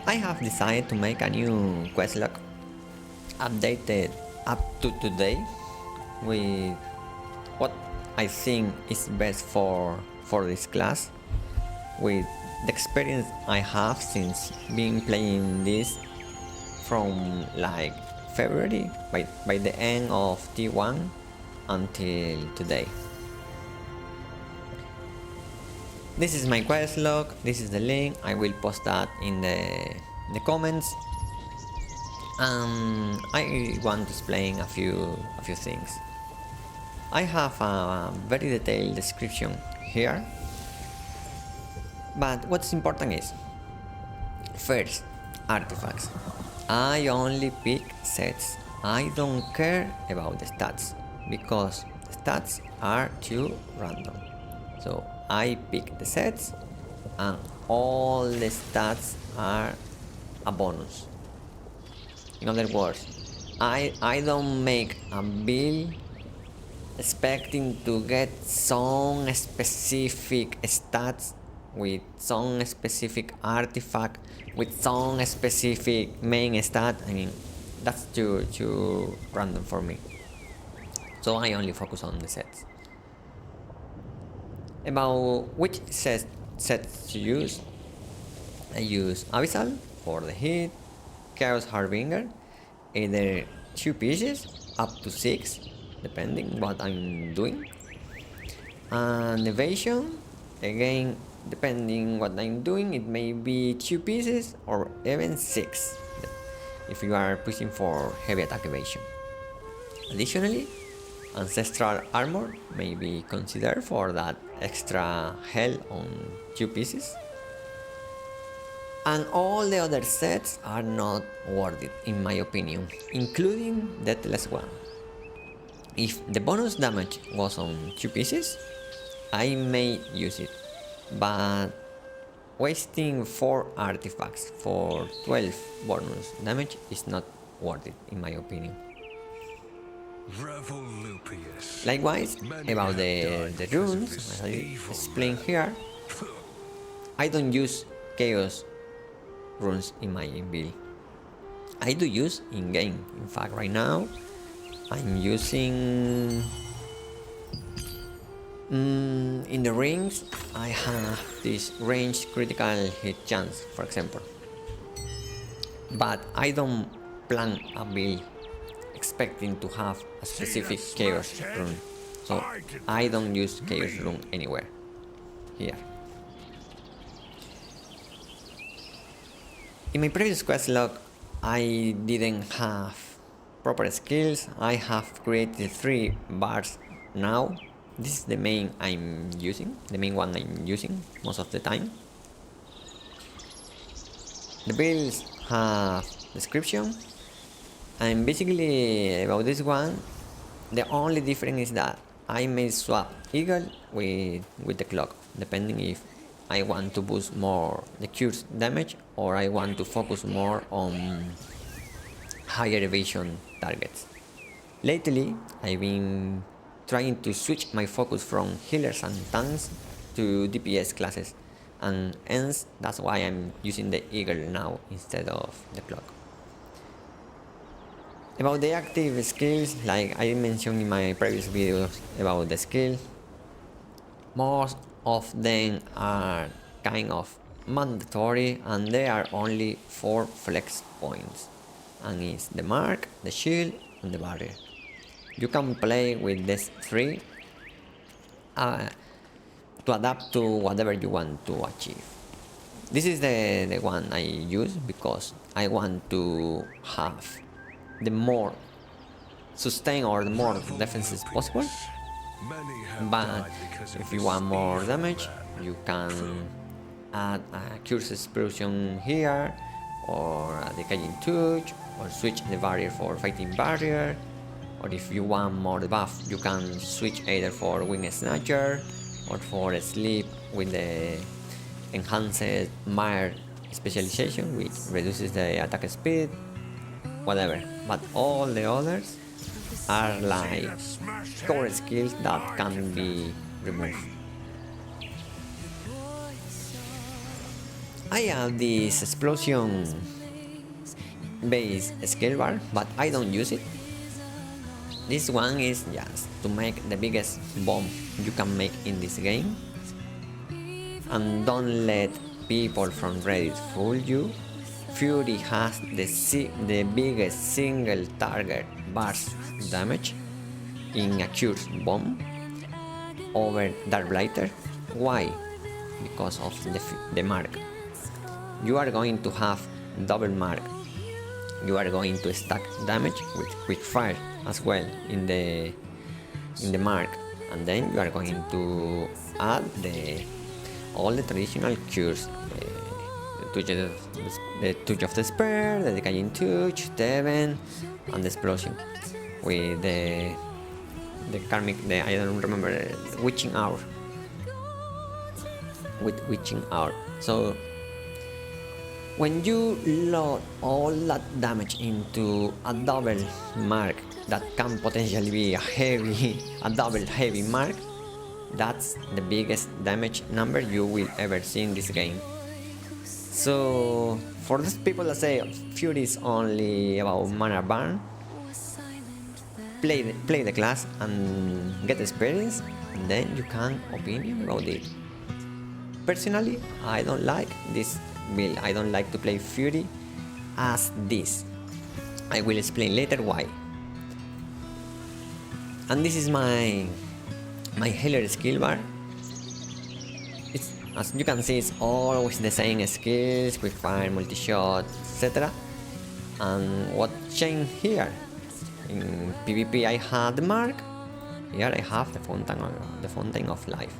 I have decided to make a new Questlog updated up to today with what I think is best for this class, with the experience I have since being playing this from like February by the end of T1 until today. This is my quest log, this is the link, I will post that in the comments. I want to explain a few things. I have a very detailed description here, but what's important is, first, artifacts. I only pick sets. I don't care about the stats, because the stats are too random. So I pick the sets and all the stats are a bonus. In other words, I don't make a build expecting to get some specific stats with some specific artifact with some specific main stat. I mean, that's too random for me. So I only focus on the sets. About which sets to use, I use Abyssal for the hit, Chaos Harbinger, either 2 pieces up to 6, depending what I'm doing, and Evasion, again depending what I'm doing, it may be 2 pieces or even 6 if you are pushing for heavy attack evasion. Additionally, Ancestral Armor may be considered for that extra hell on 2 pieces. And all the other sets are not worth it in my opinion, including Deathless One. If the bonus damage was on 2 pieces, I may use it, but wasting 4 artifacts for 12 bonus damage is not worth it in my opinion. Likewise, about the runes, as I explained here, I don't use chaos runes in my build. I do use in game. In fact, right now I'm using in the rings. I have this ranged critical hit chance, for example, but I don't plan a build expecting to have a specific chaos rune, so I don't use chaos rune anywhere here. In my previous quest log, I didn't have proper skills. I have created 3 bars now. This is the main one I'm using most of the time. The builds have description, and basically about this one, the only difference is that I may swap Eagle with the clock, depending if I want to boost more the cure's damage or I want to focus more on higher evasion targets. Lately, I've been trying to switch my focus from healers and tanks to DPS classes, and hence that's why I'm using the Eagle now instead of the clock. About the active skills, like I mentioned in my previous videos about the skills, most of them are kind of mandatory, and there are only 4 flex points, and it's the mark, the shield, and the barrier. You can play with these 3 to adapt to whatever you want to achieve. This is the one I use because I want to have the more sustain or the more defenses possible. But if you want more damage, you can add a Curse Explosion here, or a Decaying Touch, or switch the barrier for Fighting Barrier. Or if you want more buff, you can switch either for Wing Snatcher or for Sleep with the enhanced Mire specialization, which reduces the attack speed, whatever. But all the others are like core skills that can be removed. I have this explosion base skill bar, but I don't use it. This one is just to make the biggest bomb you can make in this game. And don't let people from Reddit fool you. Fury has the biggest single target burst damage in a cursed bomb over Dark Blighter. Why? Because of the mark. You are going to have double mark. You are going to stack damage with quick fire as well in the mark, and then you are going to add all the traditional cures, the touch of the spare, the decaying touch, the event, and the explosion with the karmic, I don't remember, witching hour, with witching hour. So when you load all that damage into a double mark that can potentially be a double heavy mark, that's the biggest damage number you will ever see in this game. So for those people that say Fury is only about mana burn, play the class and get experience, and then you can opinion about it. Personally, I don't like this build. I don't like to play Fury as this. I will explain later why. And this is my healer skill bar. It's, as you can see, it's always the same skills, quick fire, multi-shot, etc. And what changed here? In PvP I had the mark. Here I have the fountain of life.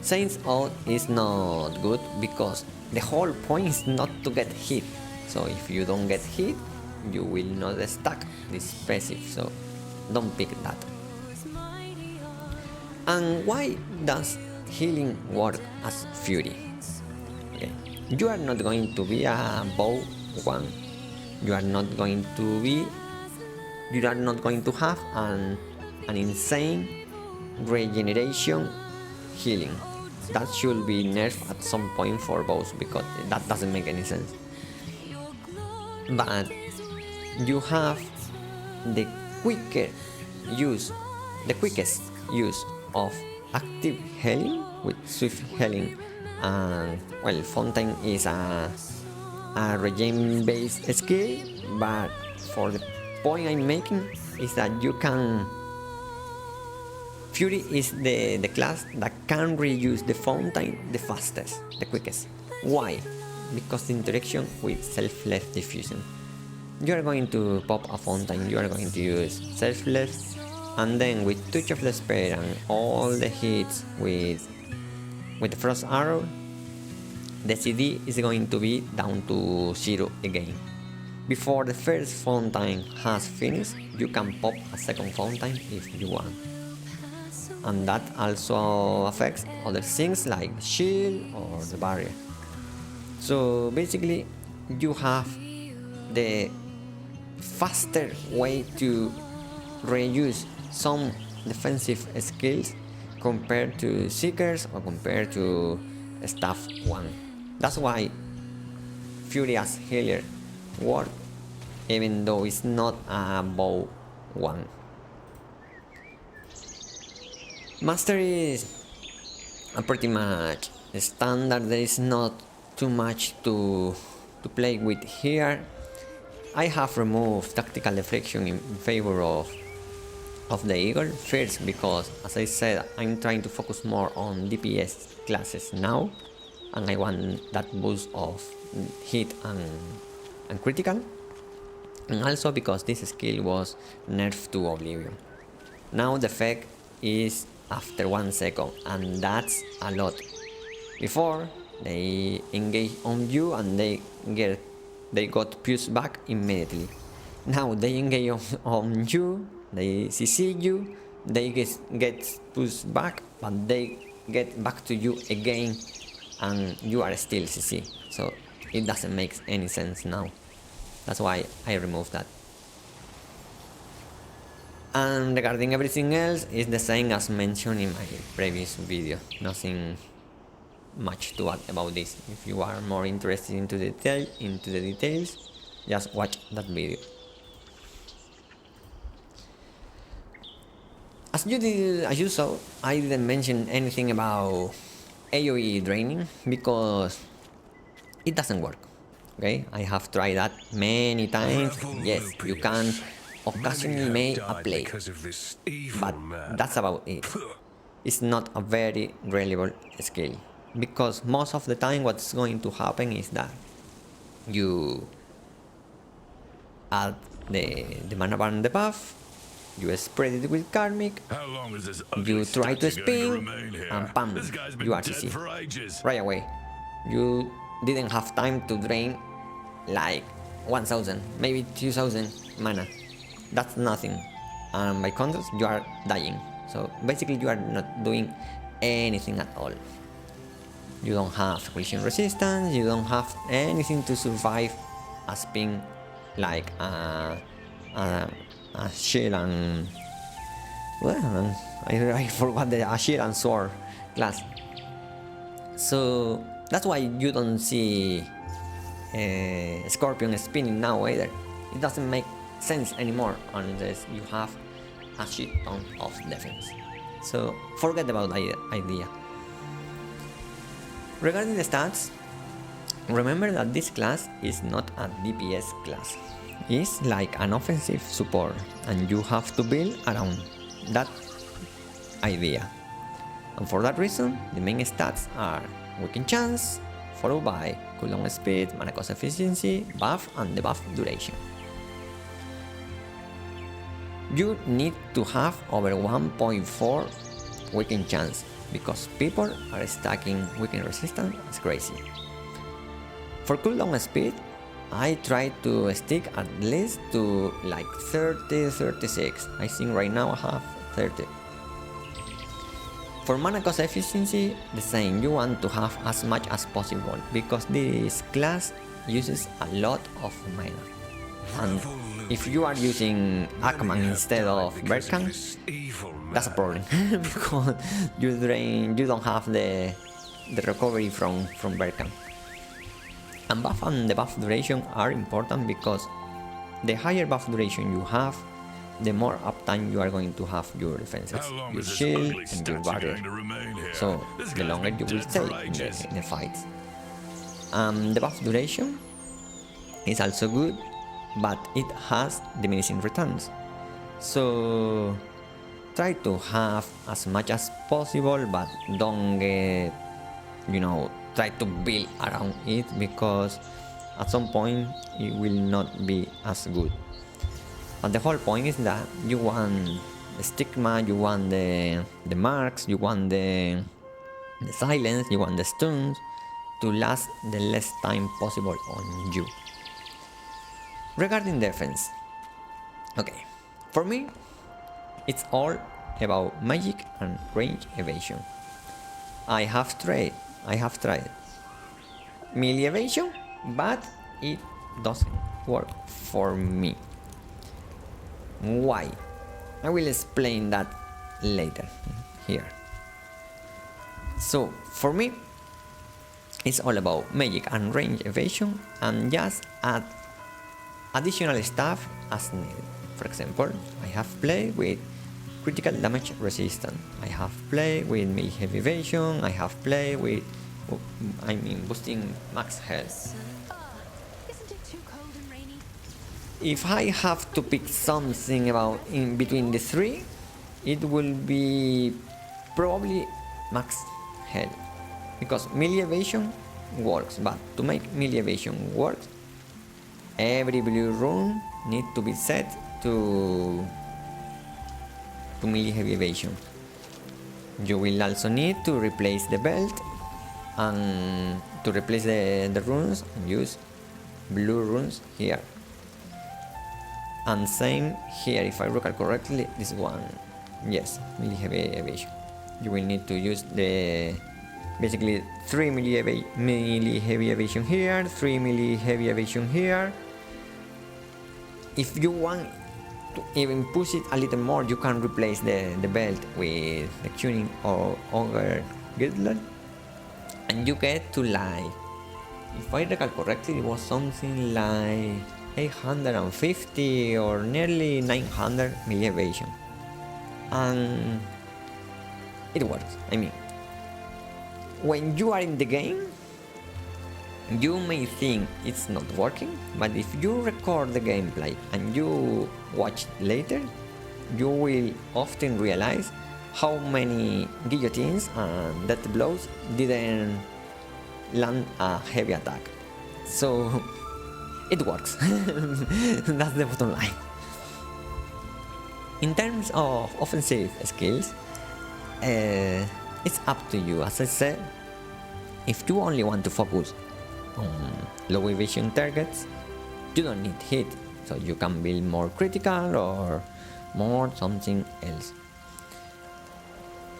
Saints Out is not good because the whole point is not to get hit. So if you don't get hit, you will not stack this passive, so don't pick that. And why does healing work as Fury? Okay. You are not going to be a bow one. You are not going to have an insane regeneration healing. That should be nerfed at some point for bows, because that doesn't make any sense. But you have the quickest use of active healing with swift healing, and well, Fountain is a regen based skill, but for the point I'm making is that you can Fury is the class that can reuse the fountain the fastest, the quickest. Why? Because the interaction with selfless diffusion. You are going to pop a fountain, you are going to use selfless, and then with touch of the spare and all the hits with the frost arrow, the CD is going to be down to 0 again. Before the first fountain has finished, you can pop a second fountain if you want. And that also affects other things like the shield or the barrier. So basically you have the faster way to reuse some defensive skills compared to Seekers or compared to Staff 1. That's why Fury as healer works, even though it's not a bow 1. Masteries are pretty much standard. There is not too much to play with here. I have removed tactical deflection in favor of the Eagle, first because, as I said, I'm trying to focus more on DPS classes now, and I want that boost of hit and critical, and also because this skill was nerfed to Oblivion. Now the effect is after 1 second, and that's a lot. Before, they engage on you and they got pushed back immediately. Now they engage on you, they CC you, they get pushed back, but they get back to you again, and you are still CC. So it doesn't make any sense now. That's why I removed that. And regarding everything else, it's the same as mentioned in my previous video. Nothing much to add about this. If you are more interested into the details, just watch that video. As you saw, I didn't mention anything about AoE draining because it doesn't work. Okay, I have tried that many times. Yes, you can occasionally make a play, but that's about it. It's not a very reliable skill because most of the time what's going to happen is that you add the mana bar and the buff, you spread it with karmic, you try to spin, and bam, you RCC right away. You didn't have time to drain like 1000, maybe 2000 mana. That's nothing, and by contrast you are dying. So basically you are not doing anything at all. You don't have collision resistance, you don't have anything to survive a spin like a shield and... well, I forgot the shield and sword class. So that's why you don't see Scorpion spinning now either. It doesn't make sense anymore unless you have a shit ton of defense. So forget about that idea. Regarding the stats, remember that this class is not a DPS class. It's like an offensive support, and you have to build around that idea. And for that reason, the main stats are weaken chance, followed by cooldown speed, mana cost efficiency, buff, and debuff duration. You need to have over 1.4 weaken chance because people are stacking weaken resistance as crazy. For cooldown speed, I try to stick at least to like 30-36. I think right now I have 30. For mana cost efficiency, the same. You want to have as much as possible because this class uses a lot of mana. And if you are using Akman instead of Berkan, that's a problem because you don't have the recovery from Berkan. And buff and debuff duration are important because the higher buff duration you have, the more uptime you are going to have your defenses, your shield and your barrier. So the longer you will stay in the fights. The buff duration is also good, but it has diminishing returns. So try to have as much as possible, but don't get, try to build around it because at some point it will not be as good. But the whole point is that you want the stigma, you want the marks, you want the silence, you want the stuns to last the less time possible on you. Regarding defense, okay, for me it's all about magic and range evasion. I have tried melee evasion, but it doesn't work for me. Why? I will explain that later here. So for me it's all about magic and range evasion, and just add additional stuff as needed. For example, I have played with critical damage resistance, I have played with melee heavy evasion, I have played with boosting max health. If I have to pick something about in between the three, it will be probably max health, because melee evasion works, but to make melee evasion work, every blue rune needs to be set to melee heavy evasion. You will also need to replace the belt and to replace the runes and use blue runes here. And same here, if I recall correctly, this one, yes, melee heavy evasion. You will need to use the basically 3 melee heavy evasion here, 3 melee heavy evasion here. If you want to even push it a little more, you can replace the belt with the tuning or Ogre Girdler and you get to like, if I recall correctly, it was something like 850 or nearly 900 milli evasion, and it works. I mean, when you are in the game, you may think it's not working, but if you record the gameplay and you watch later, you will often realize how many guillotines and death blows didn't land a heavy attack. So it works. That's the bottom line. In terms of offensive skills, it's up to you. As I said, if you only want to focus on low evasion targets, you don't need hit, so you can build more critical or more something else.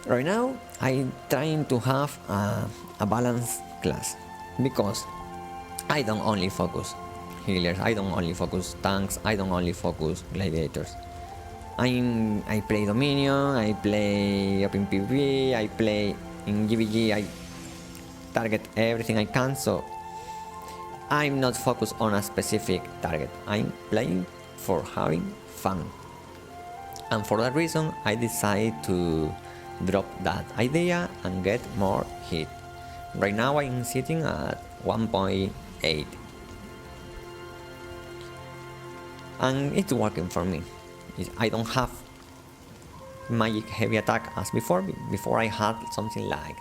Right now I'm trying to have a balanced class, because I don't only focus healers, I don't only focus tanks, I don't only focus gladiators. I play Dominion, I play Open PvP, I play in GVG, I target everything I can, so I'm not focused on a specific target. I'm playing for having fun. And for that reason, I decided to drop that idea and get more hit. Right now I'm sitting at 1.8. And it's working for me. I don't have magic heavy attack as before. Before I had something like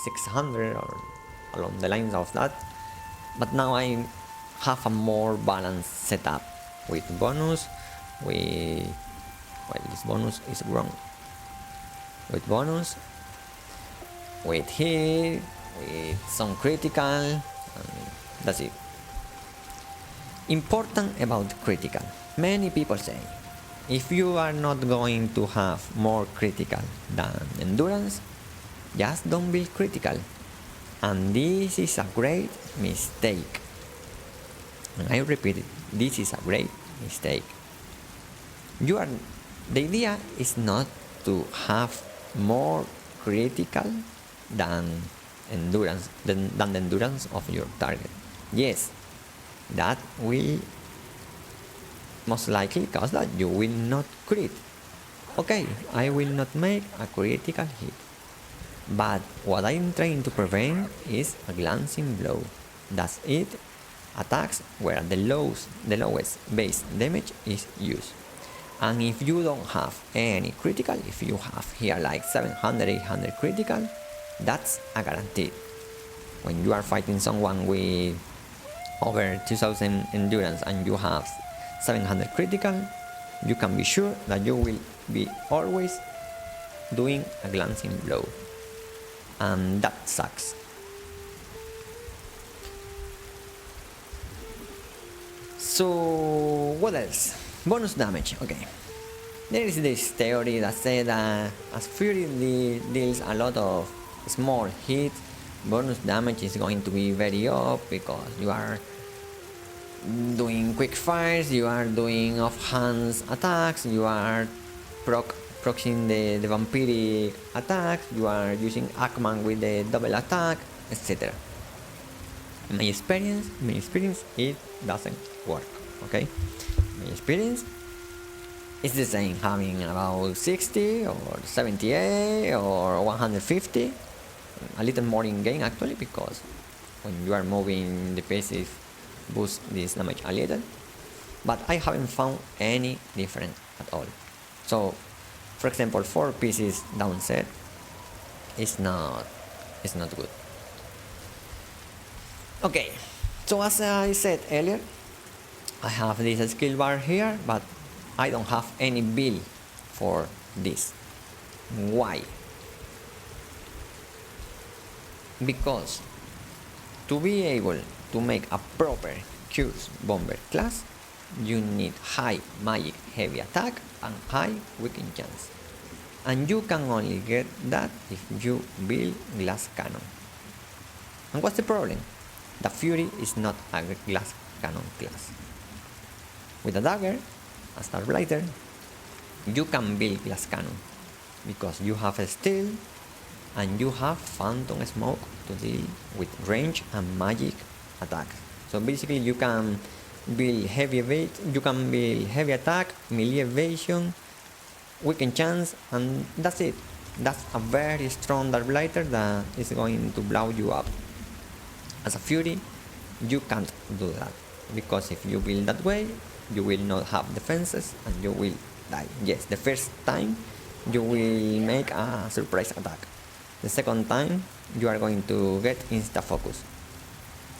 600 or along the lines of that. But now I have a more balanced setup with bonus, with, well, this bonus is wrong. With bonus, with hit, with some critical, and that's it. Important about critical. Many people say, if you are not going to have more critical than endurance, just don't build critical. And this is a great mistake. And I repeat it, this is a great mistake. The idea is not to have more critical than endurance, than the endurance of your target. Yes, that will most likely cause that you will not crit. Okay, I will not make a critical hit. But what I'm trying to prevent is a glancing blow. That's it. Attacks where the lowest base damage is used. And if you don't have any critical, if you have here like 700, 800 critical, that's a guarantee. When you are fighting someone with over 2000 endurance and you have 700 critical, you can be sure that you will be always doing a glancing blow. And that sucks. So what else? Bonus damage. Okay, there is this theory that says that as Fury deals a lot of small hits, bonus damage is going to be very up, because you are doing quick fires, you are doing off-hands attacks, you are proxying the vampiric attacks, you are using Akman with the double attack, etc. In my experience, it doesn't work. Okay, my experience is the same, having about 60 or 78 or 150, a little more in game actually, because when you are moving the pieces boost this damage a little, but I haven't found any difference at all. So for example, 4 pieces downset is not good. Okay, so as I said earlier, I have this skill bar here, but I don't have any build for this. Why? Because to be able to make a proper Curse Bomber class, you need high magic heavy attack and high weaken chance. And you can only get that if you build glass cannon. And what's the problem? The Fury is not a glass cannon class. With a dagger, a Starblighter, you can build glass cannon, because you have a steel, and you have Phantom Smoke to deal with range and magic attacks. So basically you can build heavy attack, melee evasion, weaken chance, and that's it. That's a very strong Dark Blighter that is going to blow you up. As a Fury, you can't do that, because if you build that way, you will not have defenses and you will die. Yes, the first time you will make a surprise attack. The second time you are going to get insta focus.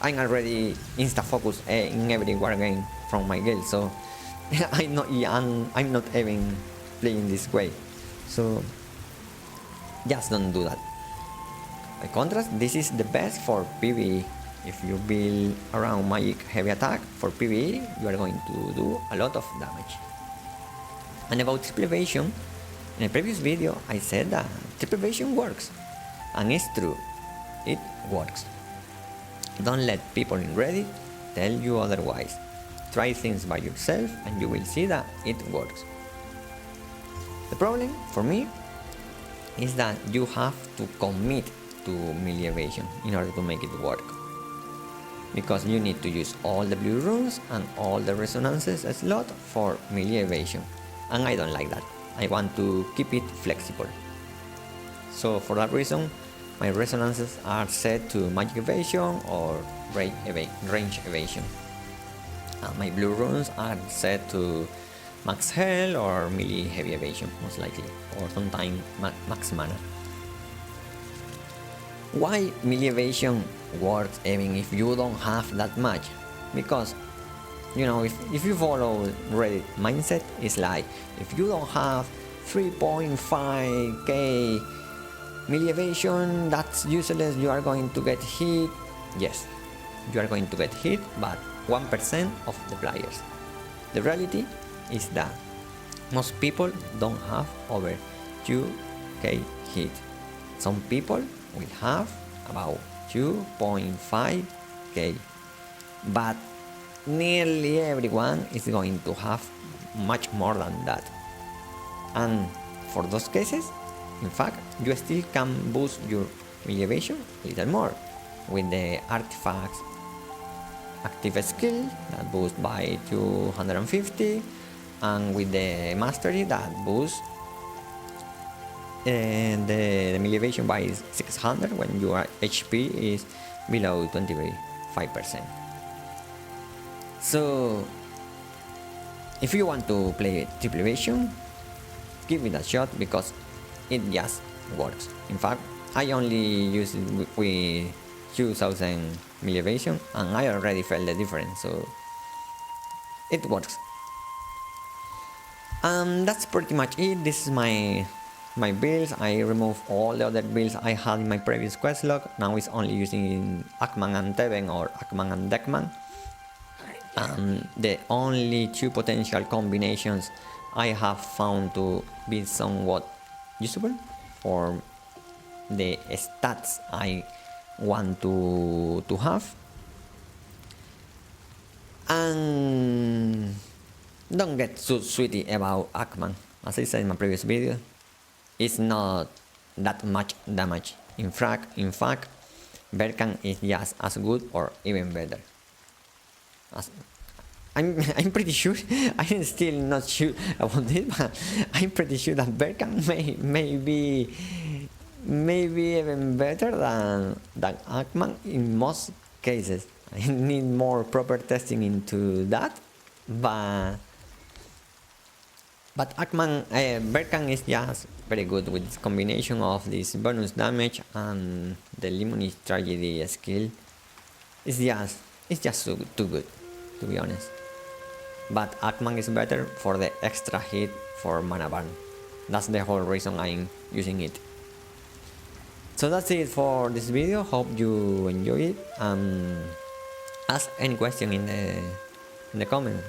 I'm already insta focus in every war game from my guild, so I'm not even playing this way. So just don't do that. By contrast, this is the best for PvE. If you build around magic heavy attack for PvE, you are going to do a lot of damage. And about triple evasion, in a previous video I said that triple evasion works. And it's true, it works. Don't let people in Reddit tell you otherwise. Try things by yourself and you will see that it works. The problem for me is that you have to commit to melee evasion in order to make it work. Because you need to use all the blue runes and all the resonances slot for melee evasion. And I don't like that. I want to keep it flexible. So for that reason, my resonances are set to magic evasion or range evasion. My blue runes are set to max health or melee heavy evasion, most likely, or sometimes max mana. Why melee evasion works even if you don't have that much? Because, you know, if you follow Reddit mindset, it's like, if you don't have 3.5k melee evasion, that's useless, you are going to get hit. Yes, you are going to get hit, but 1% of the players. The reality is that most people don't have over 2k hit. Some people will have about 2.5k, but nearly everyone is going to have much more than that. And for those cases, in fact, you still can boost your melee evasion a little more with the artifacts active skill that boosts by 250, and with the mastery that boosts the melee evasion by 600 when your HP is below 25%. So if you want to play triple evasion, give it a shot because it just works. In fact, I only use it with 2000 melee evasion and I already felt the difference, so it works. That's pretty much it. This is my builds. I removed all the other builds I had in my previous Questlog. Now it's only using Akman and Teben or Akman and Dekman. The only two potential combinations I have found to be somewhat usable for the stats I want to have. And don't get too sweaty about Akman. As I said in my previous video, it's not that much damage. In fact, Berkan is just as good or even better. I'm pretty sure, I'm still not sure about this, but I'm pretty sure that Berkan may be even better than Akman in most cases. I need more proper testing into that, but Akman, Berkan is just very good with this combination of this bonus damage and the Limoni's Tragedy skill. It's just too good, to be honest. But Akman is better for the extra hit for mana burn. That's the whole reason I'm using it. So that's it for this video. Hope you enjoy it. Ask any question in the comments.